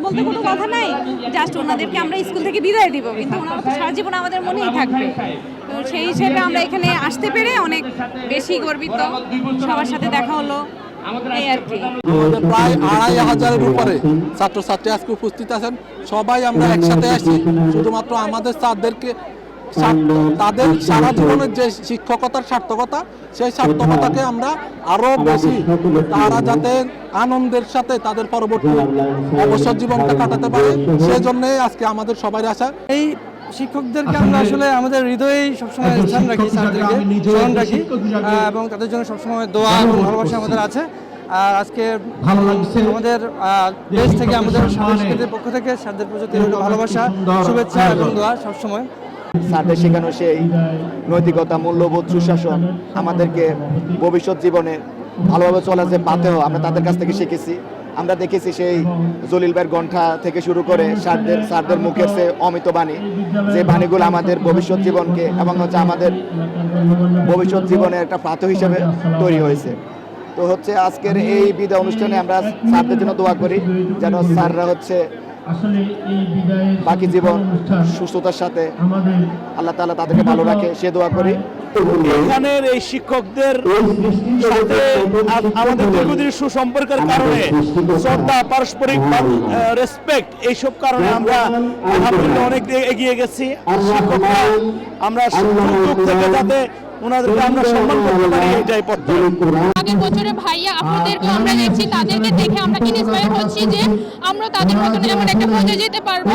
বলতে কোনো কথা নাই, জাস্ট ওনাদেরকে আমরা স্কুল থেকে বিদায় দিব, কিন্তু ওনারা তো সারা জীবন আমাদের মনেই থাকবে। তো সেই হিসেবে আমরা এখানে আসতে পেরে অনেক বেশি গর্বিত। সবার সাথে দেখা হলো, এই আর কি। আমাদের প্রায় ২৫০০-এর উপরে ছাত্রছাত্রী আজকে উপস্থিত আছেন। সবাই আমরা একসাথে আসছি শুধুমাত্র আমাদের স্যারদেরকে, তাদের সারা জীবনের যে শিক্ষকতার সার্থকতা, সেই সার্থকতাকে আমরা আরো বেশি, তারা যাতে আনন্দের সাথে তাদের পরবর্তী অবসর জীবনটা কাটাতে পারে, সেই জন্যই আজকে আমাদের সবাই আসা। এই শিক্ষকদেরকে আমরা আসলে আমাদের হৃদয়েই সবসময় স্থান রাখি, স্যারদেরকে স্মরণ রাখি, এবং তাদের জন্য সবসময় দোয়া এবং ভালোবাসা আমাদের আছে। আর আজকে আমাদের দেশ থেকে, আমাদের সাংস্কৃতিক পক্ষ থেকে স্যারদের প্রতি ভালোবাসা, শুভেচ্ছা এবং দোয়া সবসময়। স্যারদের শেখানো সেই নৈতিকতা, মূল্যবোধ, সুশাসন আমাদেরকে ভবিষ্যৎ জীবনে ভালোভাবে চলা যে পাথেয় আমরা তাদের কাছ থেকে শিখেছি। আমরা দেখেছি সেই জলিল ভাইয়ের গ্রন্থা থেকে শুরু করে স্যারদের মুখের সে অমিত বাণী, যে বাণীগুলো আমাদের ভবিষ্যৎ জীবনকে এবং হচ্ছে আমাদের ভবিষ্যৎ জীবনের একটা পাথেয় হিসেবে তৈরি হয়েছে। তো হচ্ছে আজকের এই বিদায় অনুষ্ঠানে আমরা স্যারদের জন্য দোয়া করি, যেন স্যাররা হচ্ছে বাকি জীবন সুস্থতার সাথে আল্লাহ তাআলা তাদেরকে ভালো রাখে, সে দোয়া করি। এখানের এই শিক্ষকদের সাথে আমাদের দীর্ঘদিন সুসম্পর্কের কারণে, শ্রদ্ধা, পারস্পরিক রেসপেক্ট, এইসব কারণে আমরা আলহামদুলিল্লাহ অনেক এগিয়ে গেছি। শিক্ষকরা আমরা যুগ থেকে যাতে ওনাদেরকে আমরা সম্মান করতে পারি, এটাই পথ। আগের বছরে ভাইয়া আপনাদেরকে আমরা দেখছি, তাদেরকে দেখে আমরা ইন্সপায়ার হচ্ছি যে আমরা তাদের মতন এমন একটা পর্যায়ে যেতে পারবো।